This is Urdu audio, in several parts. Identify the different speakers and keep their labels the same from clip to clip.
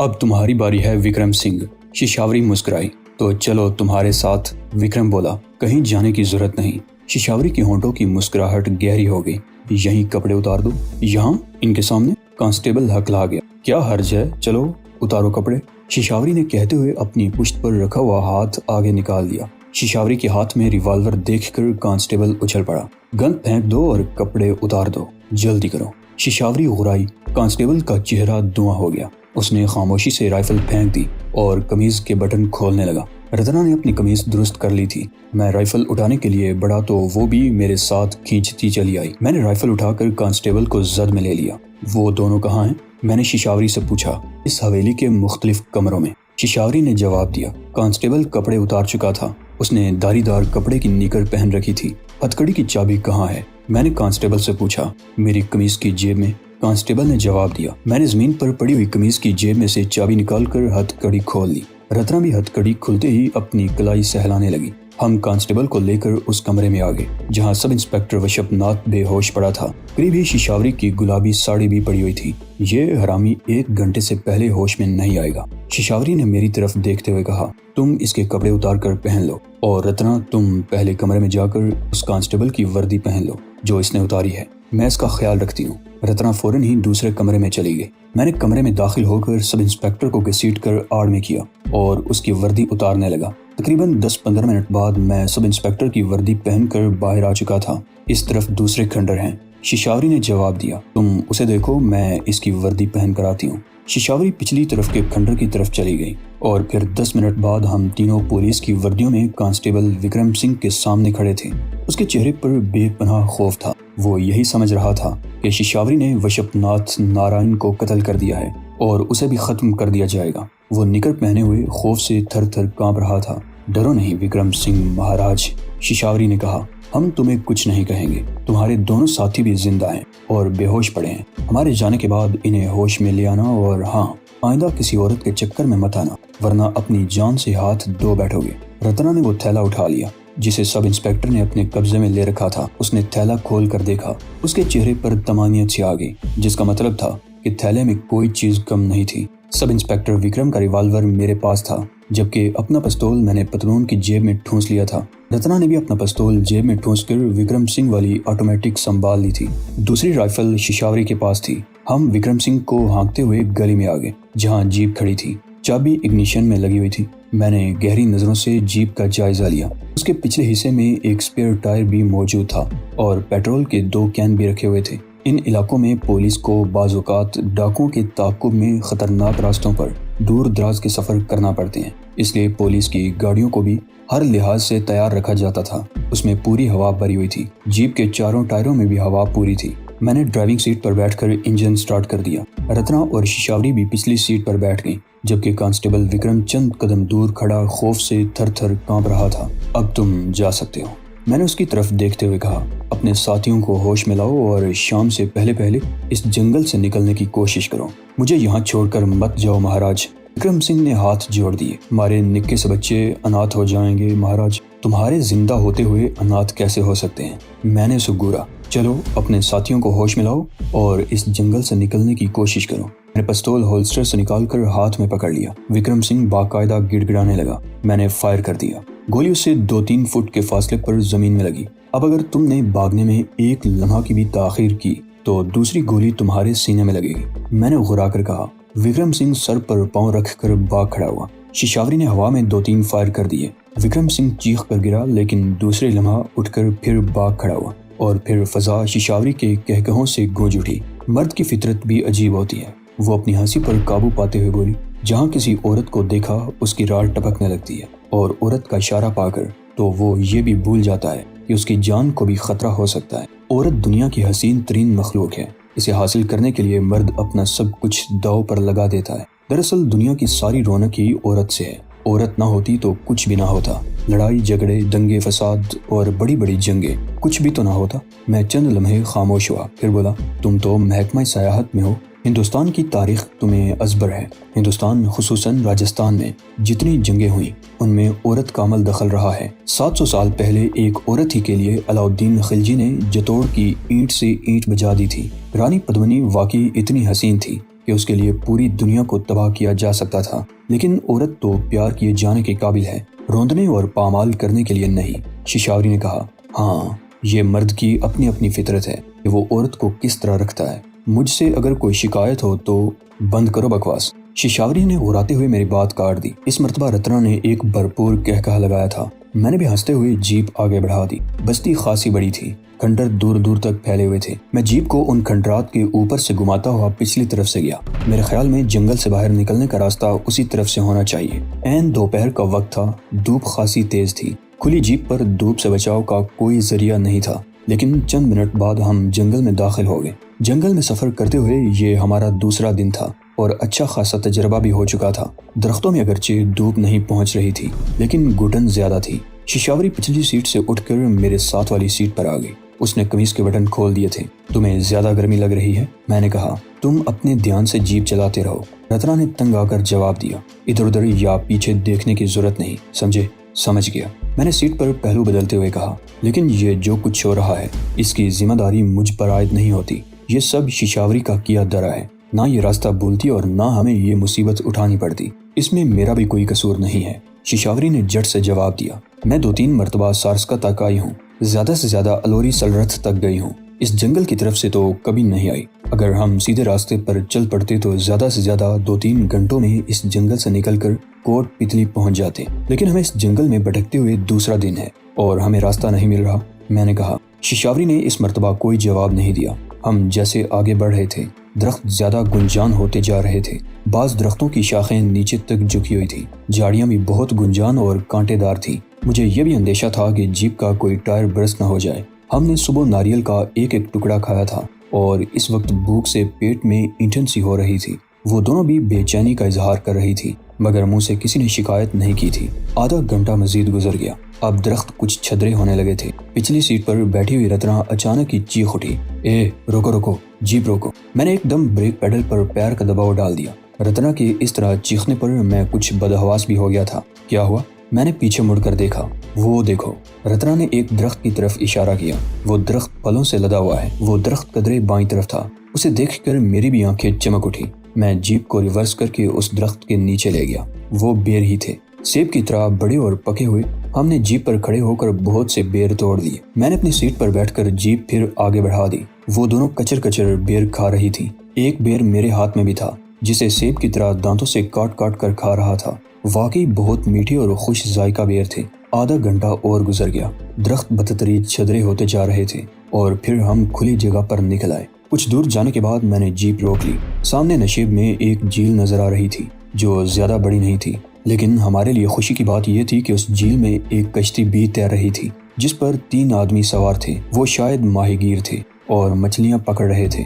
Speaker 1: اب تمہاری باری ہے وکرم سنگھ۔ ششاوری مسکرائی۔ تو چلو تمہارے ساتھ، وکرم بولا۔ کہیں جانے کی ضرورت نہیں۔ ششاوری کے ہونٹوں کی مسکراہٹ گہری ہو گئی۔ یہیں کپڑے اتار دو۔ یہاں؟ ان کے سامنے؟ کانسٹیبل ہکلا گیا۔ کیا حرج ہے، چلو اتارو کپڑے۔ ششاوری نے کہتے ہوئے اپنی پشت پر رکھا ہوا ہاتھ آگے نکال دیا۔ ششاوری کے ہاتھ میں ریوالور دیکھ کر کانسٹیبل اچھل پڑا۔ گن پھینک دو اور کپڑے اتار دو، جلدی کرو۔ ششاوری غرائی۔ کانسٹیبل کا چہرہ دھواں ہو گیا۔ اس نے خاموشی سے رائفل پھینک دی اور قمیض کے بٹن کھولنے لگا۔ رتنا نے اپنی قمیض درست کر لی تھی۔ میں رائفل اٹھانے کے لیے بڑھا تو وہ بھی میرے ساتھ کھینچتی چلی آئی۔ میں نے رائفل اٹھا کر کانسٹیبل کو زد میں لے لیا۔ وہ دونوں کہاں ہیں؟ میں نے ششاوری سے پوچھا۔ اس حویلی کے مختلف کمروں میں، ششاوری نے جواب دیا۔ کانسٹیبل کپڑے اتار چکا تھا۔ اس نے دھاری دار کپڑے کی نیکر پہن رکھی تھی۔ ہتھکڑی کی چابی کہاں ہے؟ میں نے کانسٹیبل سے پوچھا۔ میری قمیض کی جیب میں، کانسٹیبل نے جواب دیا۔ میں نے زمین پر پڑی ہوئی قمیض کی جیب میں سے چابی نکال کر ہتھکڑی کھول لی۔ رتنا بھی ہتھکڑی کھلتے ہی اپنی کلائی سہلانے لگی۔ ہم کانسٹیبل کو لے کر اس کمرے میں آ گئے جہاں سب انسپکٹر وشپ ناتھ بے ہوش پڑا تھا۔ قریب ہی ششاوری کی گلابی ساڑی بھی پڑی ہوئی تھی۔ یہ حرامی 1 گھنٹے سے پہلے ہوش میں نہیں آئے گا، ششاوری نے میری طرف دیکھتے ہوئے کہا۔ تم اس کے کپڑے اتار کر پہن لو، اور رتنا تم پہلے کمرے میں جا کر اس کانسٹیبل کی وردی پہن لو جو اس نے اتاری ہے۔ میں اس کا خیال رکھتی ہوں۔ رتنا فوراً ہی دوسرے کمرے میں چلی گئی۔ میں نے کمرے میں داخل ہو کر سب انسپکٹر کو گھسیٹ کر آڑ میں کیا اور اس کی وردی اتارنے لگا۔ تقریباً 10-15 منٹ بعد میں سب انسپکٹر کی وردی پہن کر باہر آ چکا تھا۔ اس طرف دوسرے کھنڈر ہیں، ششاوری نے جواب دیا۔ تم اسے دیکھو، میں اس کی وردی پہن کر آتی ہوں۔ ششاوری پچھلی طرف کے کھنڈر کی طرف چلی گئی اور پھر 10 منٹ بعد ہم تینوں پولیس کی وردیوں میں کانسٹیبل وکرم سنگھ کے سامنے کھڑے تھے۔ اس کے چہرے پر بے پناہ خوف تھا۔ وہ یہی سمجھ رہا تھا کہ ششاوری نے وشپ ناتھ نارائن کو قتل کر دیا ہے اور اسے بھی ختم کر دیا جائے گا۔ وہ نکر پہنے ہوئے خوف سے تھر تھر کانپ رہا تھا۔ ڈرو نہیں وکرم سنگھ مہاراج، ششاوری نے کہا۔ ہم تمہیں کچھ نہیں کہیں گے۔ تمہارے دونوں ساتھی بھی زندہ ہیں اور بے ہوش پڑے ہیں۔ ہمارے جانے کے بعد انہیں ہوش میں لے آنا، اور ہاں، آئندہ کسی عورت کے چکر میں مت آنا، ورنہ اپنی جان سے ہاتھ دھو بیٹھو گے۔ رتنا نے وہ تھیلا اٹھا لیا جسے سب انسپکٹر نے اپنے قبضے میں لے رکھا تھا۔ اس نے تھیلا کھول کر دیکھا۔ اس کے چہرے پر طمانینت سی آ گئی، جس کا مطلب تھا کہ تھیلے میں کوئی چیز کم نہیں تھی۔ سب انسپکٹر وکرم کا ریوالور میرے پاس تھا، جبکہ اپنا پستول میں نے پتلون کی جیب میں ٹھونس لیا تھا۔ رتنا نے بھی اپنا پستول جیب میں ٹھونس کر وکرم سنگھ والی آٹومیٹک سنبھال لی تھی۔ دوسری رائفل ششاوری کے پاس تھی۔ ہم وکرم سنگھ کو ہانکتے ہوئے گلی میں آ گئے جہاں جیپ کھڑی تھی۔ چابی اگنیشن میں لگی ہوئی تھی۔ میں نے گہری نظروں سے جیپ کا جائزہ لیا۔ اس کے پچھلے حصے میں ایک سپیئر ٹائر بھی موجود تھا اور پیٹرول کے 2 کین بھی رکھے ہوئے تھے۔ ان علاقوں میں پولیس کو بعض اوقات ڈاکوؤں کے تعاقب میں خطرناک راستوں پر دور دراز کے سفر کرنا پڑتے ہیں، اس لیے پولیس کی گاڑیوں کو بھی ہر لحاظ سے تیار رکھا جاتا تھا۔ اس میں پوری ہوا بھری ہوئی تھی۔ جیپ کے چاروں ٹائروں میں بھی ہوا پوری تھی۔ میں نے ڈرائیونگ سیٹ پر بیٹھ کر انجن سٹارٹ کر دیا۔ رتنا اور ششاوری بھی پچھلی سیٹ پر بیٹھ گئیں، جبکہ کانسٹیبل وکرم چند قدم دور کھڑا خوف سے تھر تھر کانپ رہا تھا۔ اب تم جا سکتے ہو، میں نے اس کی طرف دیکھتے ہوئے کہا۔ اپنے ساتھیوں کو ہوش میں لاؤ اور شام سے پہلے پہلے اس جنگل سے نکلنے کی کوشش کرو۔ مجھے یہاں چھوڑ کر مت جاؤ مہاراج۔ وکرم سنگھ نے ہاتھ جوڑ دیے۔ ہمارے نکے سے بچے اناتھ ہو جائیں گے مہاراج۔ تمہارے زندہ ہوتے ہوئے اناتھ کیسے ہو سکتے ہیں؟ میں نے اسے گورا۔ چلو اپنے ساتھیوں کو ہوش میں لاؤ اور اس جنگل سے نکلنے کی کوشش کرو۔ میں نے پستول ہولسٹر سے نکال کر ہاتھ میں پکڑ لیا۔ وکرم سنگھ باقاعدہ گڑ گڑانے لگا۔ میں نے فائر کر دیا۔ گولی اس سے 2-3 فٹ کے فاصلے پر زمین میں لگی۔ اب اگر تم نے بھاگنے میں 1 لمحہ کی بھی تاخیر کی تو دوسری گولی تمہارے سینے میں لگے گی، میں نے غرا کر کہا۔ وکرم سنگھ سر پر پاؤں رکھ کر بھاگ کھڑا ہوا۔ ششاوری نے ہوا میں 2-3 فائر کر دیے۔ وکرم سنگھ چیخ کر گرا، لیکن دوسرے لمحہ اٹھ کر پھر بھاگ کھڑا ہوا اور پھر فضا ششاوری کے کہکہوں سے گونج اٹھی۔ مرد کی فطرت بھی عجیب ہوتی ہے۔ وہ اپنی ہنسی پر قابو پاتے ہوئے بولی، جہاں کسی عورت کو دیکھا اس کی راڑ ٹپکنے لگتی ہے، اور عورت کا اشارہ پا کر تو وہ یہ بھی بھول جاتا ہے کہ اس کی جان کو بھی خطرہ ہو سکتا ہے۔ عورت دنیا کی حسین ترین مخلوق ہے۔ اسے حاصل کرنے کے لیے مرد اپنا سب کچھ داؤ پر لگا دیتا ہے۔ دراصل دنیا کی ساری رونق ہی عورت سے ہے۔ عورت نہ ہوتی تو کچھ بھی نہ ہوتا۔ لڑائی جھگڑے، دنگے فساد اور بڑی بڑی جنگیں، کچھ بھی تو نہ ہوتا۔ میں چند لمحے خاموش ہوا، پھر بولا، تم تو محکمہ سیاحت میں ہو، ہندوستان کی تاریخ تمہیں ازبر ہے۔ ہندوستان خصوصاً راجستھان میں جتنی جنگیں ہوئیں ان میں عورت کا عمل دخل رہا ہے۔ 700 سال پہلے ایک عورت ہی کے لیے علاؤالدین خلجی نے جتوڑ کی اینٹ سے اینٹ بجا دی تھی۔ رانی پدمنی واقعی اتنی حسین تھی کہ اس کے لیے پوری دنیا کو تباہ کیا جا سکتا تھا، لیکن عورت تو پیار کیے جانے کے قابل ہے، روندنے اور پامال کرنے کے لیے نہیں۔ ششاوری نے کہا، ہاں، یہ مرد کی اپنی اپنی فطرت ہے کہ وہ عورت کو کس طرح رکھتا ہے۔ مجھ سے اگر کوئی شکایت ہو تو بند کرو بکواس۔ ششاوری نے غراتے ہوئے میری بات کاٹ دی۔ اس مرتبہ رتنا نے ایک بھرپور کہکہا لگایا تھا۔ میں نے بھی ہنستے ہوئے جیپ آگے بڑھا دی۔ بستی خاصی بڑی تھی، کھنڈر دور دور تک پھیلے ہوئے تھے۔ میں جیپ کو ان کھنڈرات کے اوپر سے گھماتا ہوا پچھلی طرف سے گیا۔ میرے خیال میں جنگل سے باہر نکلنے کا راستہ اسی طرف سے ہونا چاہیے۔ عین دوپہر کا وقت تھا، دھوپ خاصی تیز تھی۔ کھلی جیپ پر دھوپ سے بچاؤ کا کوئی ذریعہ نہیں تھا، لیکن چند منٹ بعد ہم جنگل میں داخل ہو گئے۔ جنگل میں سفر کرتے ہوئے یہ ہمارا دوسرا دن تھا اور اچھا خاصا تجربہ بھی ہو چکا تھا۔ درختوں میں اگرچہ دھوپ نہیں پہنچ رہی تھی، لیکن گھٹن زیادہ تھی۔ ششاوری پچھلی سیٹ سے اٹھ کر میرے ساتھ والی سیٹ پر آ گئی۔ اس نے قمیص کے بٹن کھول دیے تھے۔ تمہیں زیادہ گرمی لگ رہی ہے؟ میں نے کہا۔ تم اپنے دھیان سے جیپ چلاتے رہو، رتنا نے تنگ آ کر جواب دیا۔ ادھر ادھر یا پیچھے دیکھنے کی ضرورت نہیں، سمجھے؟ سمجھ گیا، میں نے سیٹ پر پہلو بدلتے ہوئے کہا۔ لیکن یہ جو کچھ ہو رہا ہے اس کی ذمہ داری مجھ پر عائد نہیں ہوتی۔ یہ سب ششاوری کا کیا درا ہے۔ نہ یہ راستہ بھولتی اور نہ ہمیں یہ مصیبت اٹھانی پڑتی۔ اس میں میرا بھی کوئی قصور نہیں ہے، ششاوری نے جٹ سے جواب دیا۔ میں 2-3 مرتبہ سارسکا تک آئی ہوں، زیادہ سے زیادہ الوری سلرتھ تک گئی ہوں۔ اس جنگل کی طرف سے تو کبھی نہیں آئی۔ اگر ہم سیدھے راستے پر چل پڑتے تو زیادہ سے زیادہ 2-3 گھنٹوں میں اس جنگل سے نکل کر کوٹ پتلی پہنچ جاتے، لیکن ہمیں اس جنگل میں بھٹکتے ہوئے دوسرا دن ہے اور ہمیں راستہ نہیں مل رہا، میں نے کہا۔ ششاوری نے اس مرتبہ کوئی جواب نہیں دیا۔ ہم جیسے آگے بڑھ رہے تھے، درخت زیادہ گنجان ہوتے جا رہے تھے۔ بعض درختوں کی شاخیں نیچے تک جھکی ہوئی تھی، جھاڑیاں بھی بہت گنجان اور کانٹے دار تھیں۔ مجھے یہ بھی اندیشہ تھا کہ جیپ کا کوئی ٹائر برسٹ نہ ہو جائے۔ ہم نے صبح ناریل کا ایک ایک ٹکڑا کھایا تھا اور اس وقت بھوک سے پیٹ میں اینٹھن سی ہو رہی تھی۔ وہ دونوں بھی بے چینی کا اظہار کر رہی تھی، مگر منہ سے کسی نے شکایت نہیں کی تھی۔ آدھا گھنٹہ مزید گزر گیا۔ اب درخت کچھ چھدرے ہونے لگے تھے۔ پچھلی سیٹ پر بیٹھی ہوئی رتنا اچانک ہی چیخ اٹھی، اے روکو روکو، جیپ روکو۔ میں نے ایک دم بریک پیڈل پر پیر کا دباؤ ڈال دیا۔ رتنا کے اس طرح چیخنے پر میں کچھ بدحواس بھی ہو گیا تھا۔ کیا ہوا؟ میں نے پیچھے مڑ کر دیکھا۔ وہ دیکھو، رتنا نے ایک درخت کی طرف اشارہ کیا۔ وہ درخت پھلوں سے لدا ہوا ہے۔ وہ درخت قدرے بائیں طرف تھا۔ اسے دیکھ کر میری بھی آنکھیں چمک اٹھی۔ میں جیپ کو ریورس کر کے اس درخت کے نیچے لے گیا۔ وہ بیر ہی تھے، سیب کی طرح بڑے اور پکے ہوئے۔ ہم نے جیپ پر کھڑے ہو کر بہت سے بیر توڑ دیے۔ میں نے اپنی سیٹ پر بیٹھ کر جیپ پھر آگے بڑھا دی۔ وہ دونوں کچر کچر بیر کھا رہی تھی۔ ایک بیر میرے ہاتھ میں بھی تھا، جسے سیب کی طرح دانتوں سے کاٹ کاٹ کر کھا رہا تھا۔ واقعی بہت میٹھے اور خوش ذائقہ بیر تھے۔ آدھا گھنٹہ اور گزر گیا۔ درخت بتدریج چھدرے ہوتے جا رہے تھے اور پھر ہم کھلی جگہ پر نکل آئے۔ کچھ دور جانے کے بعد میں نے جیپ روک لی۔ سامنے نشیب میں ایک جھیل نظر آ رہی تھی جو زیادہ بڑی نہیں تھی، لیکن ہمارے لیے خوشی کی بات یہ تھی کہ اس جھیل میں ایک کشتی بھی تیر رہی تھی جس پر 3 آدمی سوار تھے۔ وہ شاید ماہی گیر تھے اور مچھلیاں پکڑ رہے تھے۔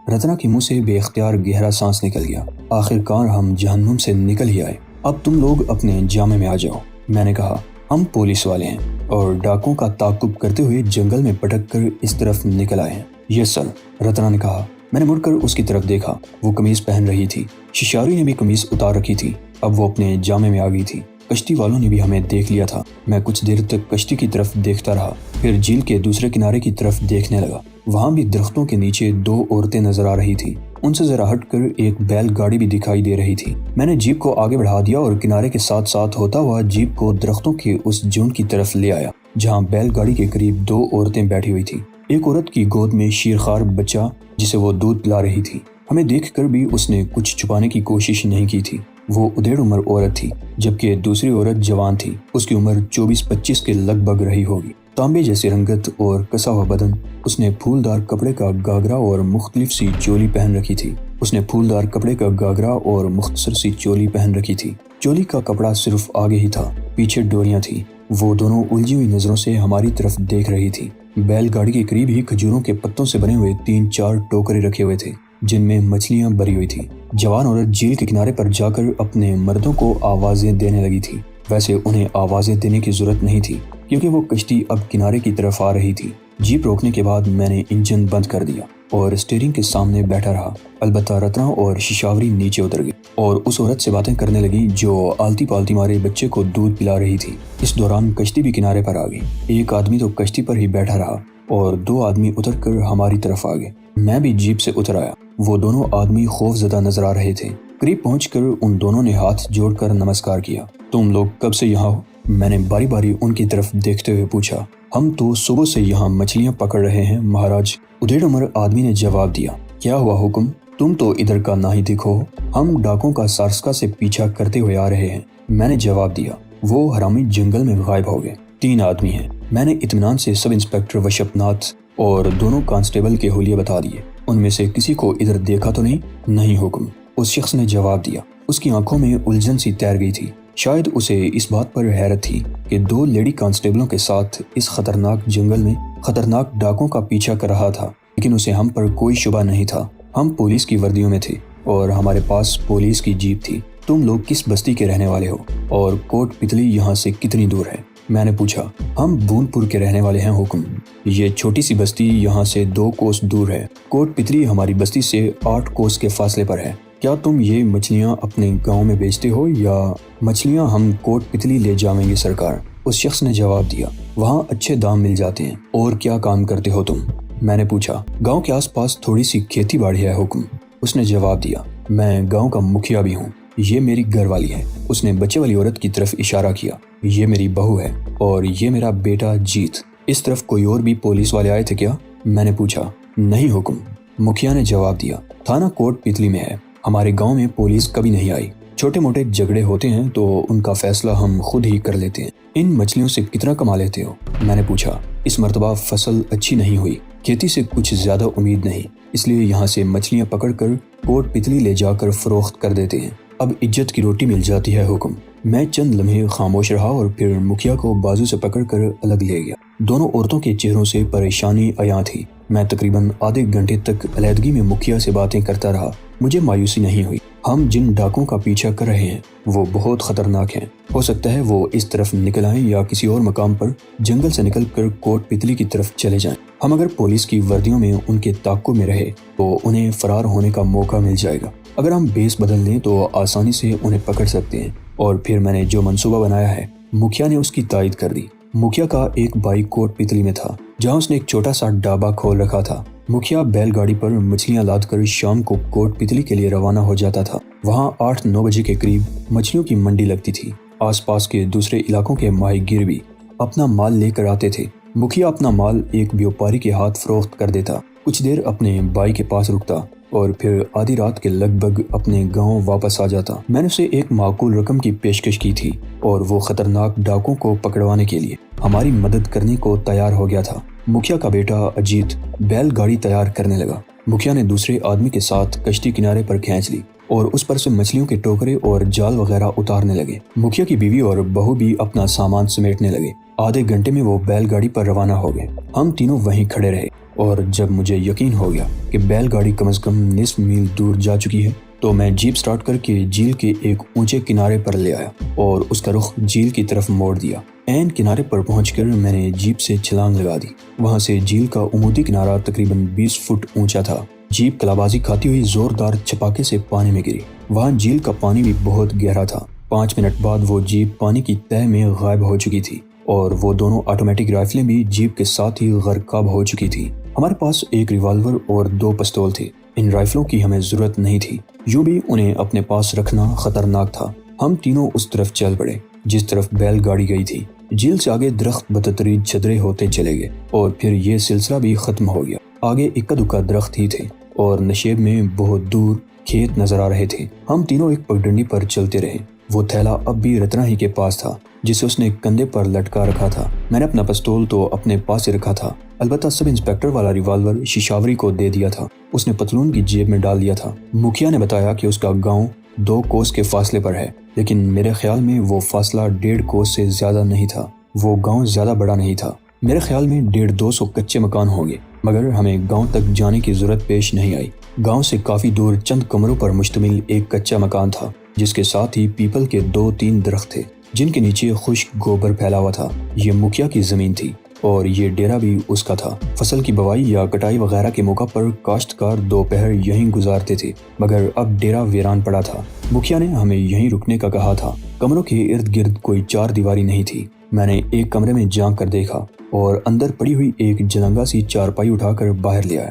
Speaker 1: رتنا کے منہ سے بے اختیار گہرا سانس نکل گیا۔ آخر کار ہم جہنم سے نکل ہی آئے۔ اب تم لوگ اپنے جامے میں آ جاؤ، میں نے کہا۔ ہم پولیس والے ہیں اور ڈاکوں کا تعاقب کرتے ہوئے جنگل میں بھٹک کر اس طرف نکل آئے ہیں۔ یس سر، رتنا نے کہا۔ میں نے مڑ کر اس کی طرف دیکھا۔ وہ قمیص پہن رہی تھی۔ ششاوری نے بھی قمیص اتار رکھی تھی۔ اب وہ اپنے جامے میں آ گئی تھی۔ کشتی والوں نے بھی ہمیں دیکھ لیا تھا۔ میں کچھ دیر تک کشتی کی طرف دیکھتا رہا، پھر جھیل کے دوسرے کنارے کی طرف دیکھنے لگا۔ وہاں بھی درختوں کے نیچے 2 عورتیں نظر آ رہی تھی۔ ان سے ذرا ہٹ کر ایک بیل گاڑی بھی دکھائی دے رہی تھی۔ میں نے جیپ کو آگے بڑھا دیا اور کنارے کے ساتھ ساتھ ہوتا ہوا جیپ کو درختوں کے اس جھنڈ کی طرف لے آیا جہاں بیل گاڑی کے قریب 2 عورتیں بیٹھی ہوئی تھی۔ ایک عورت کی گود میں شیرخوار بچہ جسے وہ دودھ پلا رہی تھی۔ ہمیں دیکھ کر بھی اس نے کچھ چھپانے کی کوشش نہیں کی تھی۔ وہ ادھیڑ عمر عورت تھی، جبکہ دوسری عورت جوان تھی۔ اس کی عمر 24-25 کے لگ بھگ رہی ہوگی۔ تانبے جیسی رنگت اور کسا ہوا بدن۔ اس نے پھولدار کپڑے کا گاگرا اور مختلف سی چولی پہن رکھی تھی۔ چولی کا کپڑا صرف آگے ہی تھا، پیچھے ڈوریاں تھیں۔ وہ دونوں الجھی ہوئی نظروں سے ہماری طرف دیکھ رہی تھی۔ بیل گاڑی کے قریب ہی کھجوروں کے پتوں سے بنے ہوئے 3-4 ٹوکرے رکھے ہوئے تھے جن میں مچھلیاں بھری ہوئی تھیں۔ جوان عورت جھیل کے کنارے پر جا کر اپنے مردوں کو آوازیں دینے لگی تھی۔ ویسے انہیں آوازیں دینے کی ضرورت نہیں تھی کیونکہ وہ کشتی اب کنارے کی طرف آ رہی تھی۔ جیپ روکنے کے بعد میں نے انجن بند کر دیا اور اسٹیئرنگ کے سامنے بیٹھا رہا۔ البتہ رتنا اور ششاوری نیچے اتر گئی اور اس عورت سے باتیں کرنے لگی جو آلتی پالتی مارے بچے کو دودھ پلا رہی تھی۔ اس دوران کشتی بھی کنارے پر آ گئی۔ ایک آدمی تو کشتی پر ہی بیٹھا رہا اور 2 آدمی اتر کر ہماری طرف آ گئے۔ میں بھی جیپ سے اتر آیا۔ وہ دونوں آدمی خوف زدہ نظر آ رہے تھے۔ قریب پہنچ کر ان دونوں نے ہاتھ جوڑ کر نمسکار کیا۔ تم لوگ کب سے یہاں ہو؟ میں نے باری باری ان کی طرف دیکھتے ہوئے پوچھا۔ ہم تو صبح سے یہاں مچھلیاں پکڑ رہے ہیں مہاراج، ادھیڑ عمر آدمی نے جواب دیا۔ کیا ہوا حکم؟ تم تو ادھر کا نہ ہی دکھو، ہم ڈاکوں کا سارسکا سے پیچھا کرتے ہوئے آ رہے ہیں، میں نے جواب دیا۔ وہ حرامی جنگل میں غائب ہو گئے۔ 3 آدمی ہیں، میں نے اطمینان سے سب انسپکٹر وشپ ناتھ اور دونوں کانسٹیبل کے حلیے بتا دیے۔ ان میں سے کسی کو ادھر دیکھا تو نہیں؟ نہیں حکم، اس شخص نے جواب دیا۔ اس کی آنکھوں میں الجھن سی تیر گئی تھی۔ شاید اسے اس بات پر حیرت تھی کہ 2 لیڈی کانسٹیبلوں کے ساتھ اس خطرناک جنگل میں خطرناک ڈاکوں کا پیچھا کر رہا تھا، لیکن اسے ہم پر کوئی شبہ نہیں تھا۔ ہم پولیس کی وردیوں میں تھے اور ہمارے پاس پولیس کی جیپ تھی۔ تم لوگ کس بستی کے رہنے والے ہو اور کوٹ پتلی یہاں سے کتنی دور ہے؟ میں نے پوچھا۔ ہم بون پور کے رہنے والے ہیں حکم، یہ چھوٹی سی بستی یہاں سے 2 کوس دور ہے۔ کوٹ پتلی ہماری بستی سے 8 کوس کے فاصلے پر ہے۔ کیا تم یہ مچھلیاں اپنے گاؤں میں بیچتے ہو یا مچھلیاں ہم کوٹ پتلی لے جائیں گے سرکار؟ اس شخص نے جواب دیا۔ وہاں اچھے دام مل جاتے ہیں۔ اور کیا کام کرتے ہو تم؟ میں نے پوچھا۔ گاؤں کے آس پاس تھوڑی سی کھیتی باڑی ہے حکم، اس نے جواب دیا۔ میں گاؤں کا مکھیا بھی ہوں۔ یہ میری گھر والی ہے، اس نے بچے والی عورت کی طرف اشارہ کیا۔ یہ میری بہو ہے اور یہ میرا بیٹا جیت۔ اس طرف کوئی اور بھی پولیس والے آئے تھے کیا؟ میں نے پوچھا۔ نہیں حکم، مکھیا نے جواب دیا۔ تھانہ کوٹ پتلی میں ہے، ہمارے گاؤں میں پولیس کبھی نہیں آئی۔ چھوٹے موٹے جھگڑے ہوتے ہیں تو ان کا فیصلہ ہم خود ہی کر لیتے ہیں۔ ان مچھلیوں سے کتنا کما لیتے ہو؟ میں نے پوچھا۔ اس مرتبہ فصل اچھی نہیں ہوئی، کھیتی سے کچھ زیادہ امید نہیں، اس لیے یہاں سے مچھلیاں پکڑ کر کوٹ پتلی لے جا کر فروخت کر دیتے ہیں۔ اب عزت کی روٹی مل جاتی ہے حکم۔ میں چند لمحے خاموش رہا اور پھر مکھیا کو بازو سے پکڑ کر الگ لے گیا۔ دونوں عورتوں کے چہروں سے پریشانی عیاں تھی۔ میں تقریباً آدھے گھنٹے تک علیحدگی میں مکھیا سے باتیں کرتا رہا۔ مجھے مایوسی نہیں ہوئی۔ ہم جن ڈاکوں کا پیچھا کر رہے ہیں وہ بہت خطرناک ہیں، ہو سکتا ہے وہ اس طرف نکل آئیں یا کسی اور مقام پر جنگل سے نکل کر کوٹ پتلی کی طرف چلے جائیں۔ ہم اگر پولیس کی وردیوں میں ان کے تعاقب میں رہے تو انہیں فرار ہونے کا موقع مل جائے گا۔ اگر ہم بیس بدل لیں تو آسانی سے انہیں پکڑ سکتے ہیں۔ اور پھر میں نے جو منصوبہ بنایا ہے، مکھیا نے اس کی تائید کر دی۔ مکھیا کا ایک بھائی کوٹ پتلی میں تھا جہاں اس نے ایک چھوٹا سا ڈھابہ کھول رکھا تھا۔ مکھیا بیل گاڑی پر مچھلیاں لاد کر شام کو کوٹ پتلی کے لیے روانہ ہو جاتا تھا۔ وہاں 8-9 بجے کے قریب مچھلیوں کی منڈی لگتی تھی۔ آس پاس کے دوسرے علاقوں کے ماہی گیر بھی اپنا مال لے کر آتے تھے۔ مکھیا اپنا مال ایک بیوپاری کے ہاتھ فروخت کر دیتا، کچھ دیر اپنے بھائی کے پاس رکتا اور پھر آدھی رات کے لگ بھگ اپنے گاؤں واپس آ جاتا۔ میں نے اسے ایک معقول رقم کی پیشکش کی تھی اور وہ خطرناک ڈاکوں کو پکڑوانے کے لیے ہماری مدد کرنے کو تیار ہو گیا تھا۔ مکھیا کا بیٹا اجیت بیل گاڑی تیار کرنے لگا۔ مکھیا نے دوسرے آدمی کے ساتھ کشتی کنارے پر کھینچ لی اور اس پر سے مچھلیوں کے ٹوکرے اور جال وغیرہ اتارنے لگے۔ مکھیا کی بیوی اور بہو بھی اپنا سامان سمیٹنے لگے۔ آدھے گھنٹے میں وہ بیل گاڑی پر روانہ ہو گئے۔ ہم تینوں وہیں کھڑے رہے اور جب مجھے یقین ہو گیا کہ بیل گاڑی کم از کم نصف میل دور جا چکی ہے تو میں جیپ سٹارٹ کر کے جھیل کے ایک اونچے کنارے پر لے آیا اور اس کا رخ جھیل کی طرف موڑ دیا۔ عین کنارے پر پہنچ کر میں نے جیپ سے چھلانگ لگا دی۔ وہاں سے جھیل کا عمودی کنارہ تقریباً 20 فٹ اونچا تھا۔ جیپ کلابازی کھاتی ہوئی زوردار چھپاکے سے پانی میں گری۔ وہاں جھیل کا پانی بھی بہت گہرا تھا۔ 5 منٹ بعد وہ جیپ پانی کی تہہ میں غائب ہو چکی تھی اور وہ دونوں آٹومیٹک رائفلیں بھی جیپ کے ساتھ ہی غرقاب ہو چکی تھی۔ ہمارے پاس ایک ریوالور اور 2 پستول تھے۔ ان رائفلوں کی ہمیں ضرورت نہیں تھی، یوں بھی انہیں اپنے پاس رکھنا خطرناک تھا۔ ہم تینوں اس طرف چل پڑے جس طرف بیل گاڑی گئی تھی۔ جھیل سے آگے درخت بتدریج چھدرے ہوتے چلے گئے اور پھر یہ سلسلہ بھی ختم ہو گیا۔ آگے اکا دکا درخت ہی تھے اور نشیب میں بہت دور کھیت نظر آ رہے تھے۔ ہم تینوں ایک پگڈنڈی پر چلتے رہے۔ وہ تھیلا اب بھی رتنا ہی کے پاس تھا جسے اس نے کندھے پر لٹکا رکھا تھا۔ میں نے اپنا پستول تو اپنے پاس ہی رکھا تھا، البتہ سب انسپیکٹر والا ریوالور ششاوری کو دے دیا تھا۔ اس نے پتلون کی جیب میں ڈال دیا تھا۔ مکھیا نے بتایا کہ اس کا گاؤں 2 کوس کے فاصلے پر ہے، لیکن میرے خیال میں وہ فاصلہ 1.5 کوس سے زیادہ نہیں تھا۔ وہ گاؤں زیادہ بڑا نہیں تھا۔ میرے خیال میں 150-200 کچے مکان ہوں گے، مگر ہمیں گاؤں تک جانے کی ضرورت پیش نہیں آئی۔ گاؤں سے کافی دور چند کمروں پر مشتمل ایک کچا مکان تھا جس کے ساتھ ہی پیپل کے 2-3 درخت تھے جن کے نیچے خشک گوبر پھیلا ہوا تھا۔ یہ مکھیا کی زمین تھی اور یہ ڈیرا بھی اس کا تھا۔ فصل کی بوائی یا کٹائی وغیرہ کے موقع پر کاشتکار دوپہر یہیں گزارتے تھے، مگر اب ڈیرا ویران پڑا تھا۔ مکھیا نے ہمیں یہیں رکنے کا کہا تھا۔ کمروں کے ارد گرد کوئی 4 دیواری نہیں تھی۔ میں نے ایک کمرے میں جھانک کر دیکھا اور اندر پڑی ہوئی ایک جلنگا سی چارپائی اٹھا کر باہر لے آیا۔